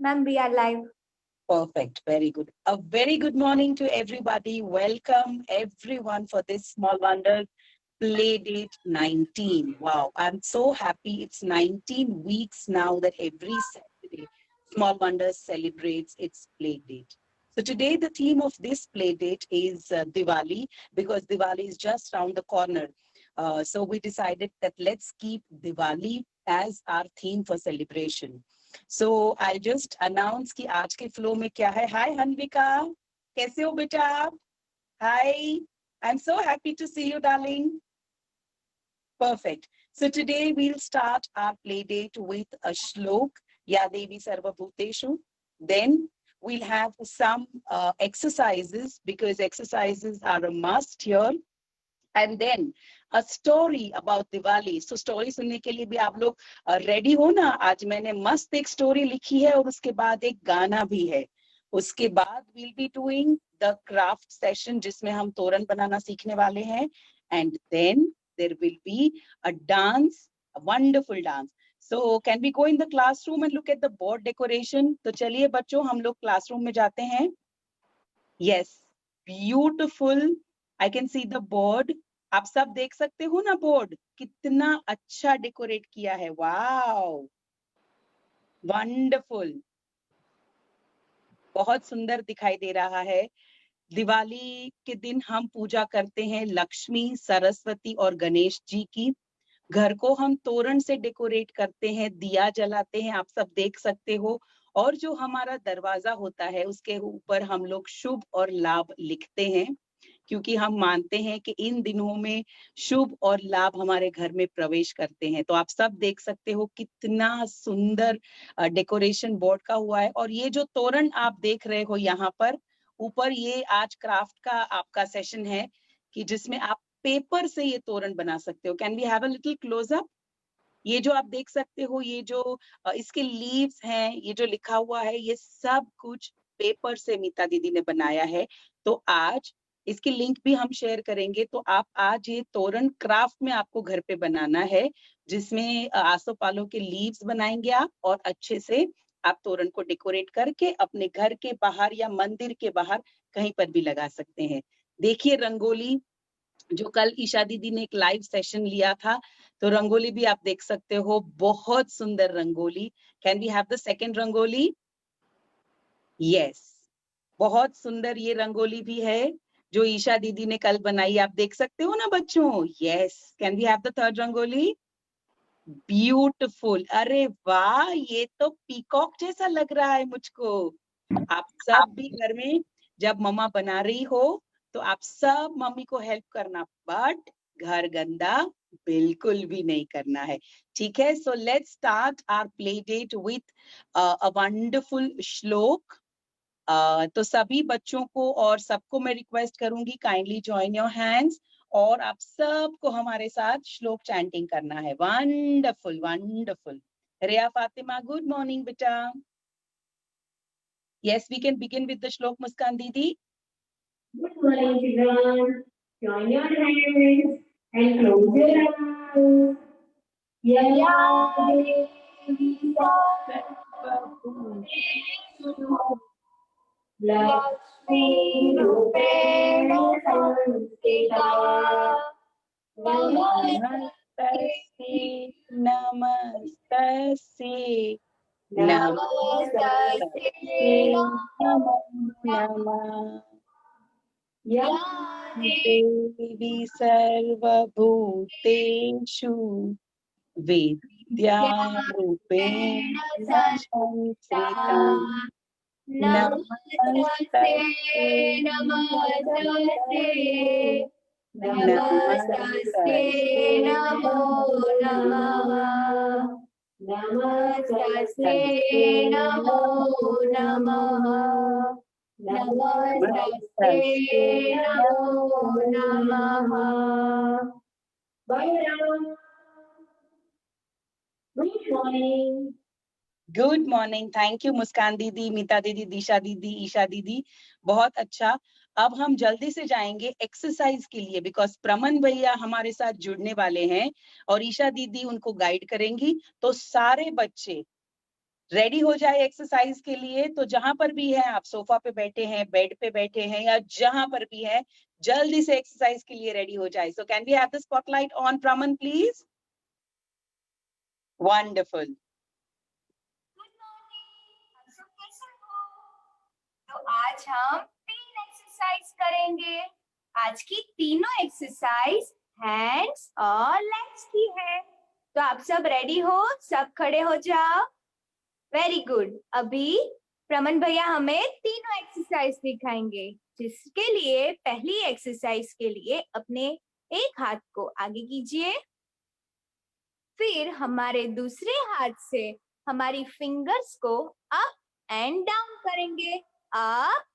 Ma'am, we are live. Perfect. Very good. A very good morning to everybody. Welcome everyone for this Small Wonders Playdate 19. Wow, I'm so happy. It's 19 weeks now that every Saturday Small Wonders celebrates its Playdate. So today the theme of this Playdate is Diwali, because Diwali is just round the corner. So we decided that let's keep Diwali as our theme for celebration. So I'll just announce कि आज के flow में क्या है. Hi Hanvika, कैसे हो बेटा आप? Hi, I'm so happy to see you, darling. Perfect. So today we'll start our play date with a shlok, Ya Devi Sarva Bhuteshu. Then we'll have some exercises, because exercises are a must here. And then a story about Diwali. So story सुनने के लिए भी आप लोग ready हो ना? आज मैंने मस्त एक story लिखी है और उसके बाद एक गाना भी है. उसके बाद we'll be doing the craft session जिसमें हम तोरण बनाना सीखने वाले हैं. And then there will be a dance, a wonderful dance. So can we go in the classroom and look at the board decoration? तो चलिए बच्चों हम लोग classroom में जाते हैं. Yes, beautiful. I can see the board. आप सब देख सकते हो ना बोर्ड कितना अच्छा डेकोरेट किया है. वाओ, वंडरफुल, बहुत सुंदर दिखाई दे रहा है. दिवाली के दिन हम पूजा करते हैं लक्ष्मी, सरस्वती और गणेश जी की. घर को हम तोरण से डेकोरेट करते हैं, दिया जलाते हैं, आप सब देख सकते हो. और जो हमारा दरवाजा होता है उसके ऊपर हम लोग शुभ और लाभ लिखते हैं, क्योंकि हम मानते हैं कि इन दिनों में शुभ और लाभ हमारे घर में प्रवेश करते हैं. तो आप सब देख सकते हो कितना सुंदर डेकोरेशन बोर्ड का हुआ है. और ये जो तोरण आप देख रहे हो यहाँ पर ऊपर, ये आज क्राफ्ट का आपका सेशन है कि जिसमें आप पेपर से ये तोरण बना सकते हो. Can we have a little close up? ये जो आप देख सकते हो, ये जो इसके लीव्स हैं, ये जो लिखा हुआ है, ये सब कुछ पेपर से मीता दीदी ने बनाया है. तो आज इसकी लिंक भी हम शेयर करेंगे. तो आप आज ये तोरण क्राफ्ट में आपको घर पे बनाना है, जिसमें आसोपालों के लीव्स बनाएंगे आप, और अच्छे से आप तोरण को डेकोरेट करके अपने घर के बाहर या मंदिर के बाहर कहीं पर भी लगा सकते हैं. देखिए रंगोली, जो कल ईशा दीदी ने एक लाइव सेशन लिया था, तो रंगोली भी आप देख सकते हो, बहुत सुंदर rangoli. Can we have the second rangoli? Yes, बहुत सुंदर ये रंगोली भी है जो ईशा दीदी ने कल बनाई. आप देख सकते हो ना बच्चों? Yes. Can we have the third rangoli? Beautiful. अरे वाह, ये तो पीकॉक जैसा लग रहा है मुझको. आप सब भी घर में जब मम्मा बना रही हो तो आप सब मम्मी को हेल्प करना, बट घर गंदा बिल्कुल भी नहीं करना है. ठीक है? So let's start our play date with a wonderful shloka. तो सभी बच्चों को और सबको मैं रिक्वेस्ट करूंगी, काइंडली जॉइन योर हैंड्स, और आप सबको हमारे साथ श्लोक चैंटिंग करना है. Wonderful wonderful. Riya Fatima, good morning बेटा. Yes, we can begin with the shlok, Muskan Didi. Good morning, children. Join your hands and close your eyes. Ya Devi Lakshmi Rupena Samstita Namaste, namaste, Namaste namo namah. Ya Devi Sarvabhuteshu Vidyarupena Samsrita. Namaste, namaste, namaste, namo namah. Namaste, namo namah. Namaste, namo namah. Bye. Good morning. Good morning. Thank you Muskan दीदी, मीता दीदी, दिशा दीदी, ईशा दीदी. बहुत अच्छा. अब हम जल्दी से जाएंगे एक्सरसाइज के लिए, बिकॉज प्रमन भैया हमारे साथ जुड़ने वाले हैं और ईशा दीदी उनको गाइड करेंगी. तो सारे बच्चे रेडी हो जाए एक्सरसाइज के लिए। तो जहां पर भी है, आप सोफा पे बैठे हैं, बेड पे बैठे हैं, या जहां पर भी है, जल्दी से एक्सरसाइज के लिए रेडी हो जाए। So can we have the spotlight on Praman please? Wonderful. Good morning, आप सब कैसे हो? तो आज हम 3 एक्सरसाइज करेंगे। आज की तीनों एक्सरसाइज हैंड्स और लेग्स की है। तो आप सब रेडी हो? सब खड़े हो जाओ। Very good. अभी प्रमन भैया हमें तीनों एक्सरसाइज दिखाएंगे, जिसके लिए पहली एक्सरसाइज के लिए अपने एक हाथ को आगे कीजिए। फिर हमारे दूसरे हाथ से हमारी फिंगर्स को अप एंड डाउन करेंगे। Up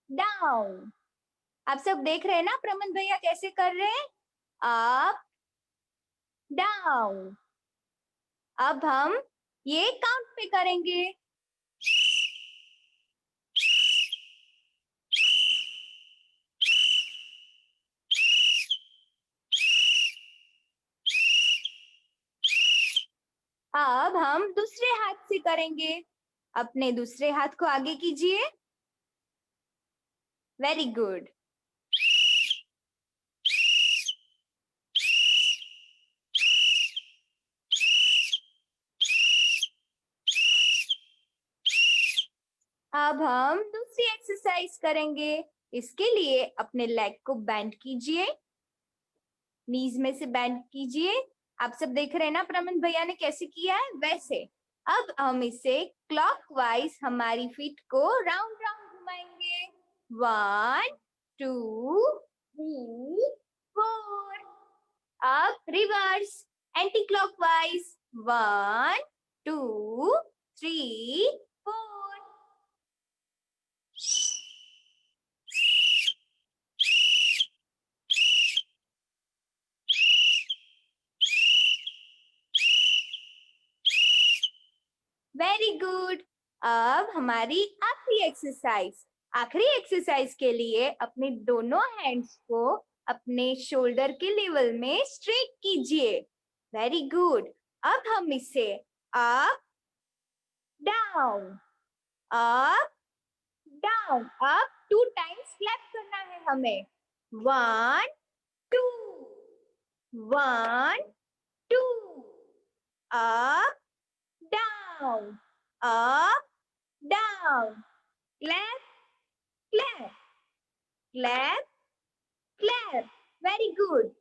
down. आप सब देख रहे हैं ना प्रमन भैया कैसे कर रहे हैं? Up down. अब हम ये काउंट पे करेंगे। अब हम दूसरे हाथ से करेंगे। अपने दूसरे हाथ को आगे कीजिए। Very good. अब हम दूसरी एक्सरसाइज करेंगे। इसके लिए अपने लेग को बेंड कीजिए, नीज में से बेंड कीजिए। आप सब देख रहे हैं ना प्रमन भैया ने कैसे किया है, वैसे। अब हम इसे क्लॉकवाइज हमारी फीट को राउंड राउंड घुमाएंगे। 1 2 3 4। अब reverse anti clockwise. 1 2 3 4। Very good. अब हमारी आखिरी एक्सरसाइज के लिए अपने दोनों हैंड्स को अपने शोल्डर के लेवल में स्ट्रेट कीजिए। Very good. अब हम इसे up down, up down, up 2 times clap करना है हमें। 1 2 1 2। Up down, up, down, clap, clap, clap, clap. Very good.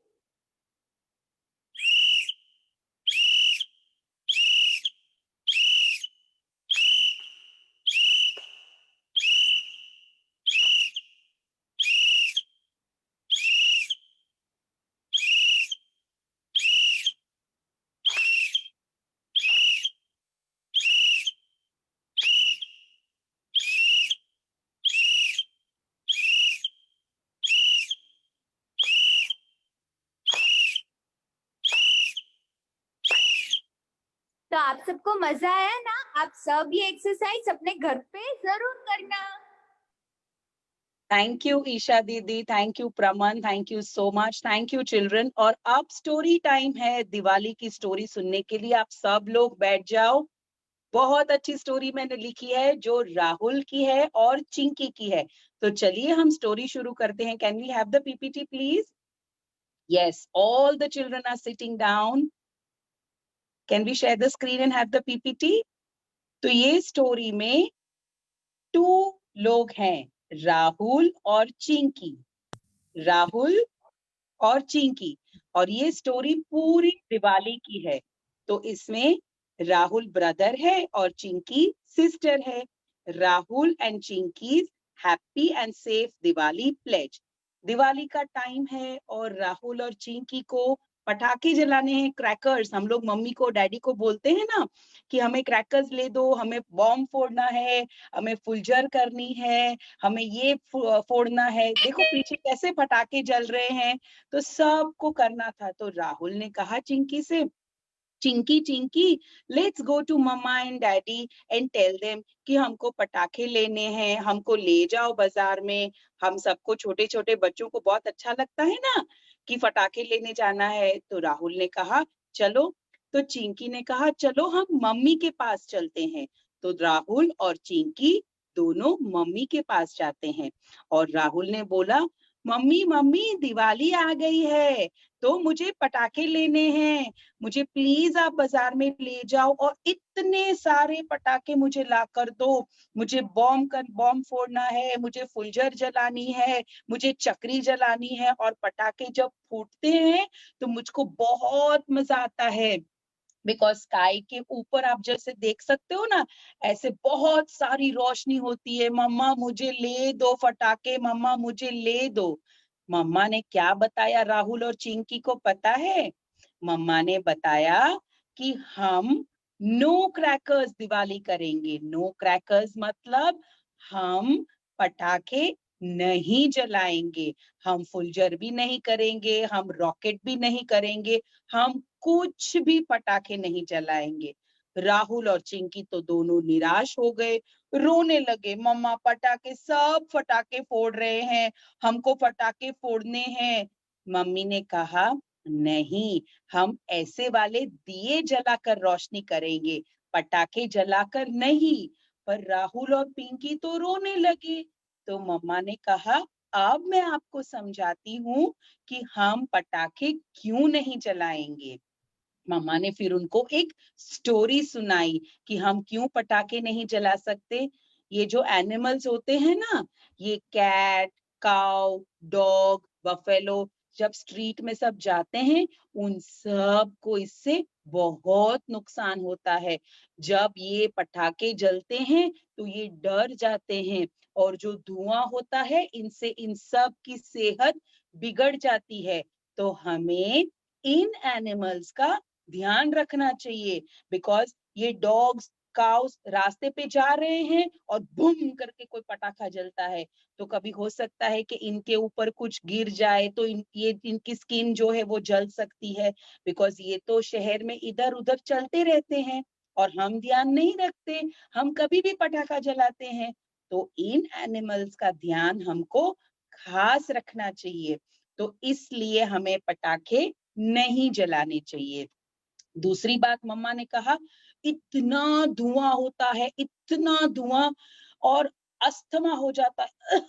तो आप सबको मजा आया ना? आप सब ये एक्सरसाइज अपने घर पे जरूर करना। थैंक यू ईशा दीदी, thank you Praman, thank you so much, thank you children. और अब स्टोरी टाइम है, दिवाली की स्टोरी सुनने के लिए आप सब लोग बैठ जाओ। बहुत अच्छी स्टोरी मैंने लिखी है जो राहुल की है और चिंकी की है। तो चलिए हम स्टोरी शुरू करते हैं। Can we have the PPT please? Yes, all the children are sitting down. Can we share the screen and have the PPT? तो ये स्टोरी में 2 लोग हैं, राहुल और चिंकी। राहुल और चिंकी, और ये स्टोरी पूरी दिवाली की है। तो इसमें राहुल ब्रदर है और चिंकी सिस्टर है। Rahul and Chinki happy and safe Diwali pledge. Diwali का टाइम है और राहुल और चिंकी को पटाखे जलाने हैं, क्रैकर्स। हम लोग मम्मी को डैडी को बोलते हैं ना कि हमें क्रैकर्स ले दो, हमें बॉम्ब फोड़ना है, हमें फुलझर करनी है, हमें ये फोड़ना है। देखो पीछे कैसे पटाखे जल रहे हैं। तो सबको करना था। तो राहुल ने कहा चिंकी से, Chinki Chinki let's go to mamma and daddy and tell them कि हमको पटाखे लेने हैं, हमको ले जाओ बाजार में। हम सबको, छोटे छोटे बच्चों को बहुत अच्छा लगता है ना कि पटाखे लेने जाना है। तो राहुल ने कहा चलो। तो चिंकी ने कहा चलो हम मम्मी के पास चलते हैं। तो राहुल और चिंकी दोनों मम्मी के पास जाते हैं और राहुल ने बोला, मम्मी मम्मी दिवाली आ गई है तो मुझे पटाखे लेने हैं, मुझे प्लीज आप बाजार में ले जाओ और इतने सारे पटाखे मुझे ला कर दो। मुझे बॉम्ब फोड़ना है, मुझे फुलझर जलानी है, मुझे चक्री जलानी है और पटाखे जब फूटते हैं तो मुझको बहुत मजा आता है। बिकॉज स्काई के ऊपर आप जैसे देख सकते हो ना, ऐसे बहुत सारी रोशनी होती है। मम्मा मुझे ले दो पटाखे, मम्मा मुझे ले दो। मम्मा ने क्या बताया राहुल और चिंकी को पता है? मम्मा ने बताया कि हम नो क्रैकर्स दिवाली करेंगे। नो क्रैकर्स मतलब हम पटाखे नहीं जलाएंगे, हम फुलझर भी नहीं करेंगे, हम रॉकेट भी नहीं करेंगे, हम कुछ भी पटाखे नहीं जलाएंगे। राहुल और चिंकी तो दोनों निराश हो गए, रोने लगे। मम्मा पटाखे, सब पटाखे फोड़ रहे हैं, हमको पटाखे फोड़ने हैं। मम्मी ने कहा नहीं, हम ऐसे वाले दिए जलाकर रोशनी करेंगे, पटाखे जलाकर नहीं। पर राहुल और पिंकी तो रोने लगे। तो मम्मा ने कहा अब मैं आपको समझाती हूँ कि हम पटाखे क्यों नहीं जलाएंगे। मम्मा ने फिर उनको एक स्टोरी सुनाई कि हम क्यों पटाखे नहीं जला सकते। ये जो एनिमल्स होते हैं ना, ये कैट, काउ, डॉग, बफेलो, जब स्ट्रीट में सब जाते हैं उन सब को इससे बहुत नुकसान होता है। जब ये पटाखे जलते हैं तो ये डर जाते हैं और जो धुआं होता है इनसे इन सब की सेहत बिगड़ जाती है। तो हमें इन एनिमल्स का ध्यान रखना चाहिए। बिकॉज ये डॉग्स, काउस रास्ते पे जा रहे हैं और बूम करके कोई पटाखा जलता है तो कभी हो सकता है कि इनके ऊपर कुछ गिर जाए तो इनकी स्किन जो है वो जल सकती है। बिकॉज ये तो शहर में इधर उधर चलते रहते हैं और हम ध्यान नहीं रखते, हम कभी भी पटाखा जलाते हैं। तो इन एनिमल्स का ध्यान हमको खास रखना चाहिए। तो इसलिए हमें पटाखे नहीं जलाने चाहिए। दूसरी बात मम्मा ने कहा, इतना धुआं होता है, इतना धुआं, और अस्थमा हो जाता है।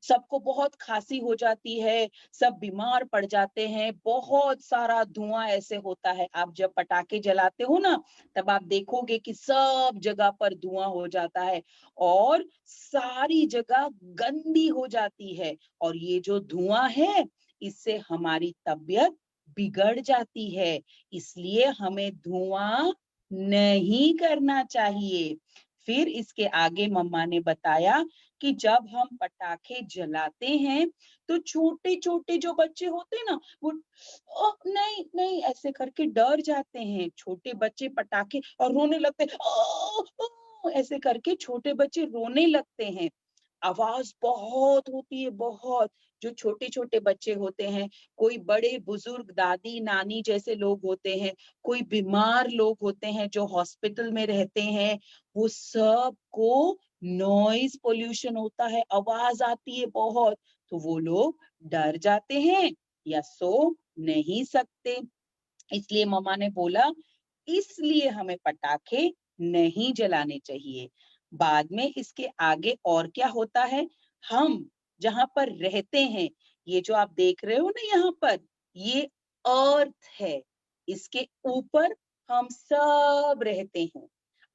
सबको बहुत खांसी हो जाती है, सब बीमार पड़ जाते हैं, बहुत सारा धुआं ऐसे होता है। आप जब पटाखे जलाते हो ना, तब आप देखोगे कि सब जगह पर धुआं हो जाता है और सारी जगह गंदी हो जाती है। और ये जो धुआं है, इससे हमारी तबीयत बिगड़ जाती है। इसलिए हमें धुआं नहीं करना चाहिए। फिर इसके आगे मम्मा ने बताया कि जब हम पटाखे जलाते हैं तो छोटे छोटे जो बच्चे होते हैं ना, वो ओ नहीं नहीं ऐसे करके डर जाते हैं। छोटे बच्चे पटाखे और रोने लगते हैं, ऐसे करके छोटे बच्चे रोने लगते हैं। आवाज बहुत होती है, बहुत। जो छोटे छोटे बच्चे होते हैं, कोई बड़े बुजुर्ग दादी नानी जैसे लोग होते हैं, कोई बीमार लोग होते हैं जो हॉस्पिटल में रहते हैं, वो सब को नॉइज पोल्यूशन होता है, आवाज आती है बहुत। तो वो लोग डर जाते हैं या सो नहीं सकते। इसलिए मम्मा ने बोला इसलिए हमें पटाखे नहीं जलाने चाहिए। बाद में इसके आगे और क्या होता है, हम जहां पर रहते हैं, ये जो आप देख रहे हो ना यहाँ पर, ये अर्थ है, इसके ऊपर हम सब रहते हैं।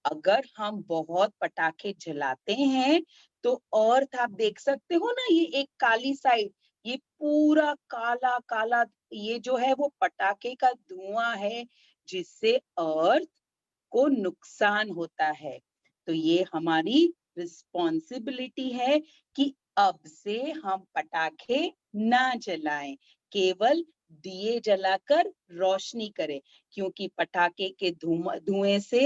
अगर हम बहुत पटाखे जलाते हैं तो अर्थ आप देख सकते हो ना, ये एक काली साइड, ये पूरा काला काला, ये जो है वो पटाखे का धुआं है जिससे अर्थ को नुकसान होता है। तो ये हमारी रिस्पॉन्सिबिलिटी है कि अब से हम पटाखे ना जलाएं, केवल दिए जलाकर रोशनी करें। क्योंकि पटाखे के धुएं से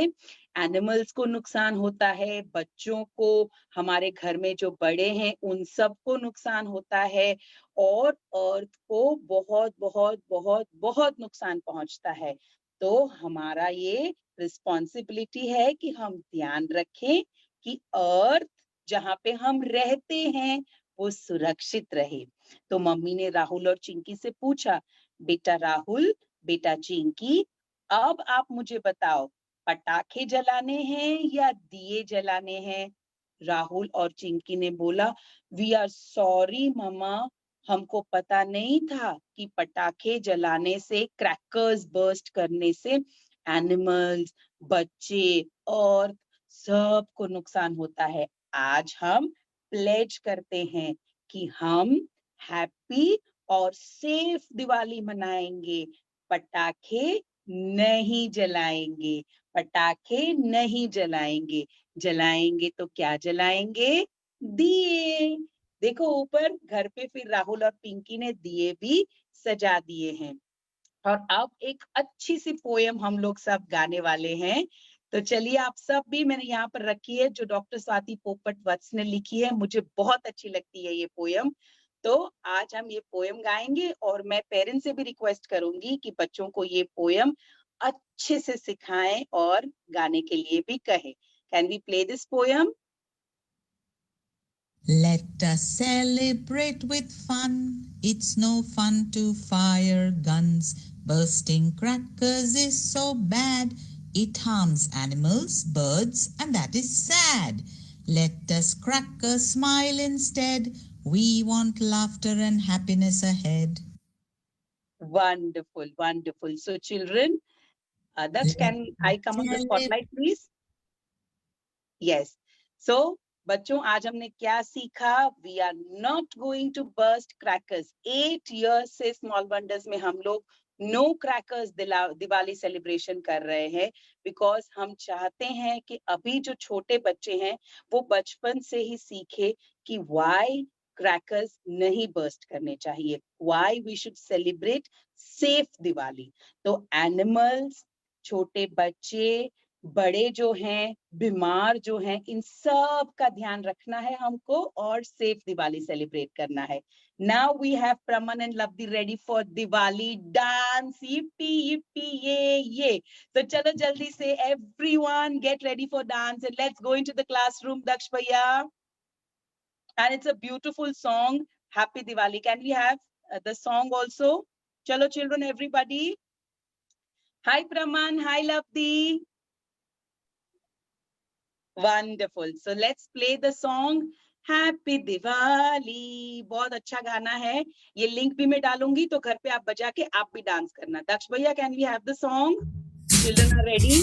एनिमल्स को नुकसान होता है, बच्चों को, हमारे घर में जो बड़े हैं उन सबको नुकसान होता है और अर्थ को बहुत बहुत बहुत बहुत नुकसान पहुंचता है। तो हमारा ये रिस्पॉन्सिबिलिटी है कि हम ध्यान रखें कि अर्थ जहाँ पे हम रहते हैं वो सुरक्षित रहे। तो मम्मी ने राहुल और चिंकी से पूछा, बेटा राहुल बेटा चिंकी, अब आप मुझे बताओ, पटाखे जलाने हैं या दिए जलाने हैं? राहुल और चिंकी ने बोला, वी आर सॉरी ममा, हमको पता नहीं था कि पटाखे जलाने से, क्रैकर्स बर्स्ट करने से एनिमल्स, बच्चे और सबको नुकसान होता है। आज हम प्लेज करते हैं कि हम हैप्पी और सेफ दिवाली मनाएंगे, पटाखे नहीं जलाएंगे, पटाखे नहीं जलाएंगे। जलाएंगे तो क्या जलाएंगे? दिए। देखो ऊपर घर पे फिर राहुल और पिंकी ने दिए भी सजा दिए हैं। और अब एक अच्छी सी पोयम हम लोग सब गाने वाले हैं। तो चलिए आप सब भी, मैंने यहाँ पर रखी है जो डॉक्टर स्वाति पोपट वत्स ने लिखी है, मुझे बहुत अच्छी लगती है ये पोयम। तो आज हम ये पोयम गाएंगे और मैं पेरेंट्स से भी रिक्वेस्ट करूंगी कि बच्चों को ये पोयम अच्छे से सिखाएं और गाने के लिए भी कहें। Can we play this poem? Let us celebrate with fun. It's no fun to fire guns. Bursting crackers is so bad. It harms animals, birds, and that is sad. Let us crack a smile instead. We want laughter and happiness ahead. Wonderful, wonderful. So children, Daksh, can I come on the spotlight, please? Yes. So बच्चों आज हमने क्या सीखा? We are not going to burst crackers. 8 years से small wonders में हम लोग no crackers Diwali celebration कर रहे हैं, बिकॉज हम चाहते हैं कि अभी जो छोटे बच्चे हैं वो बचपन से ही सीखे कि व्हाई क्रैकर्स नहीं बर्स्ट करने चाहिए, why we should celebrate safe Diwali. तो एनिमल्स, छोटे बच्चे, बड़े जो हैं, बीमार जो हैं, इन सब का ध्यान रखना है हमको और सेफ दिवाली सेलिब्रेट करना है। Now we have Praman and Lavdi ready for Diwali dance. Yippee, yippee, yay, yay. So chalo jaldi se everyone get ready for dance and let's go into the classroom, Daksh Bhaiya. And it's a beautiful song, Happy Diwali. Can we have the song also? Chalo children, everybody. Hi Praman, hi Lavdi. Wonderful. So let's play the song Happy Diwali. बहुत अच्छा गाना है। ये link भी मैं डालूंगी तो घर पे आप बजा के आप भी डांस करना। दक्ष भैया, can we have the song? Children are ready?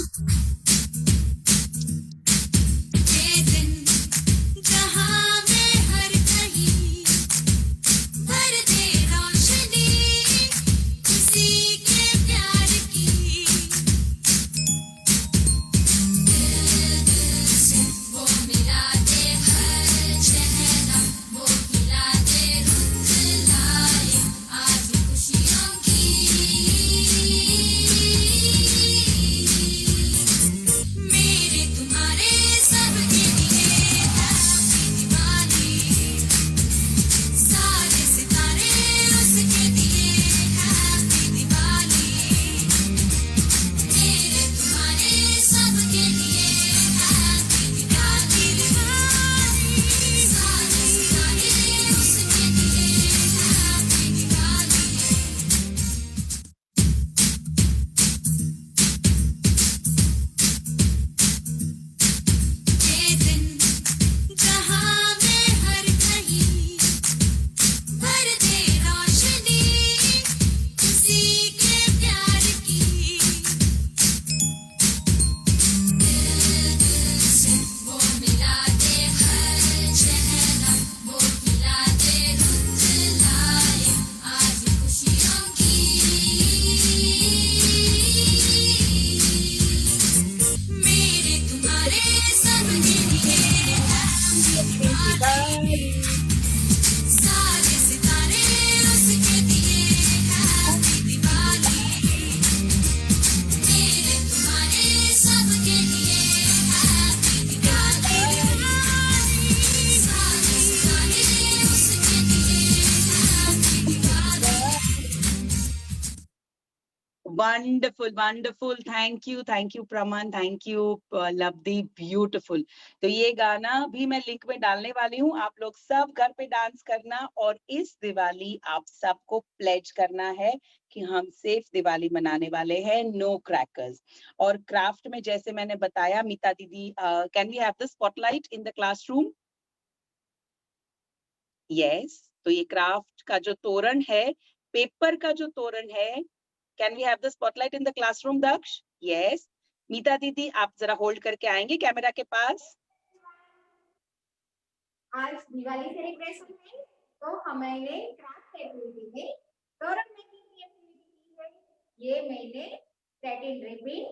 Wonderful wonderful, thank you Praman, thank you Lavdi, beautiful. तो ये गाना भी मैं लिंक में डालने वाली हूँ, आप लोग सब घर पे डांस करना और इस दिवाली आप सबको प्लेज करना है कि हम सेफ दिवाली मनाने वाले हैं, नो क्रैकर्स। और क्राफ्ट में जैसे मैंने बताया, मीता दीदी, can we have the spotlight in the classroom? Yes, तो ये क्राफ्ट का जो तोरण है, पेपर का जो तोरण है, can we have the spotlight in the classroom Daksh? Yes, Meeta दीदी आप जरा होल्ड करके आएंगे कैमरा के पास। आज दिवाली सेलिब्रेशन में तो हमने क्राफ्ट एक्टिविटी में तोरण मेकिंग की एक्टिविटी की है। ये मैंने सैटिन रिबन,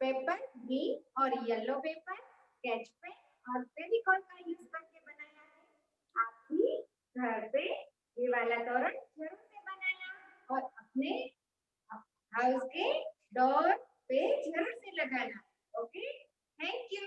पेपर, ग्रीन और येलो पेपर, स्केच पेन और फेविकॉल का यूज करके बनाया है। आप भी घर पे ये वाला तोरण जरूर से बनाना और अपने हाउस के डोर पे जरूर से लगाना। Okay, thank you.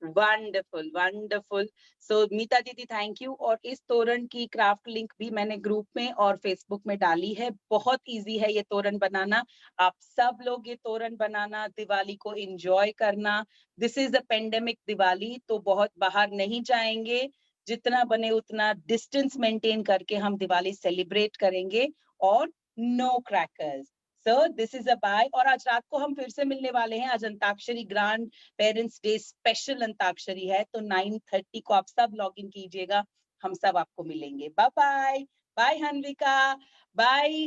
Wonderful wonderful. So Meeta दीदी थैंक यू। और इस तोरण की क्राफ्ट लिंक भी मैंने ग्रुप में और फेसबुक में डाली है। बहुत इजी है ये तोरण बनाना। आप सब लोग ये तोरण बनाना, दिवाली को एंजॉय करना। This is a pandemic Diwali, तो बहुत बाहर नहीं जाएंगे, जितना बने उतना डिस्टेंस मेंटेन करके हम दिवाली सेलिब्रेट करेंगे। और no crackers. So this is a bye. और आज रात को हम फिर से मिलने वाले हैं। आज antakshari grand parents day special antakshari है, तो 9:30 को आप सब लॉग इन कीजिएगा, हम सब आपको मिलेंगे। Bye bye. Bye Hanvika, bye.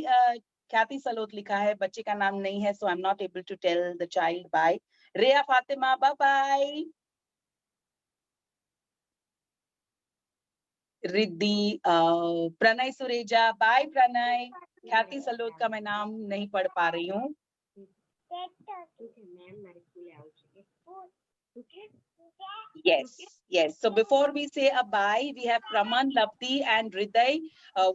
Khyati Salot लिखा है, बच्चे का नाम नहीं है, so I am not able to tell the child bye. Riya Fatima, bye bye. Riddhi, Pranay Sureja, bye Pranay. Khyati Salot का मैं नाम नहीं पढ़ पा रही हूँ। Yes. So before we say a bye, we have Praman, Lavdi and Hriday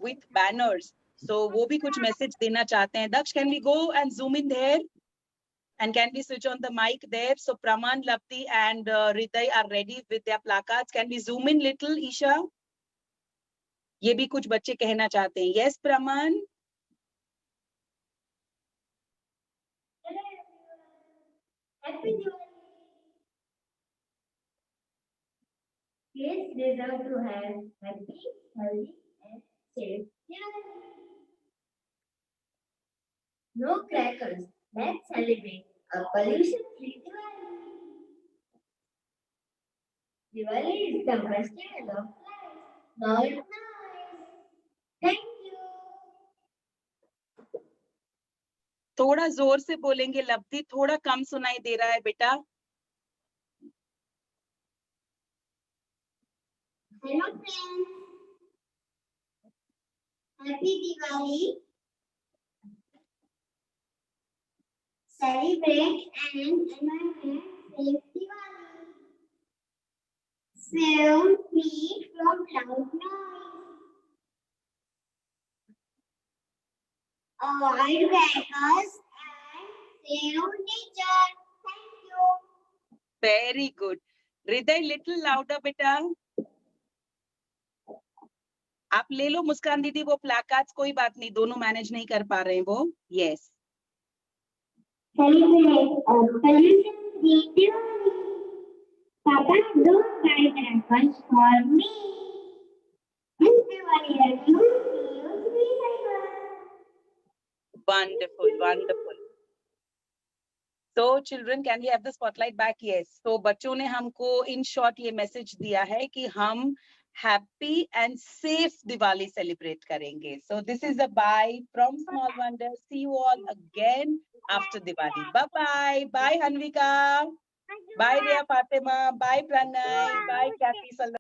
with banners. So वो भी कुछ message देना चाहते हैं। Daksh, can we go and zoom in there? And can we switch on the mic there? So Praman, Lavdi and Hriday are ready with their placards. Can we zoom in little, Isha? ये भी कुछ बच्चे कहना चाहते हैं। Yes, Praman? Happy Diwali. Kids deserve to have happy, healthy, and safe Diwali. No crackers. Let's celebrate a pollution-free Diwali. Diwali is the festival of lights, not noise. Thank you. थोड़ा जोर से बोलेंगे लवदी, थोड़ा कम सुनाई दे रहा है बेटा। Hello friends. Happy Diwali. Celebrate and enjoy safe Diwali. Save me from loud noise. Avoid crackers and save nature. Thank you. Very good. हृदय little louder बेटा। आप ले लो मुस्कान दीदी वो प्लाकार्ड्स, कोई बात नहीं, दोनों मैनेज नहीं कर पा रहे हैं वो। Yes. Celebrate a pollution-free Diwali. Papa, don't buy crackers for me. This Diwali, use recycle. Wonderful, wonderful. So children, can we have the spotlight back? Yes. So बच्चों ने हमको in short ये मैसेज दिया है कि हम happy and safe Diwali celebrate करेंगे. So this is a bye from Small Wonder. See you all again after Diwali. Bye bye. Bye Hanvika. Bye Ria Fatima. Bye Pranay. Bye Kathy Salam.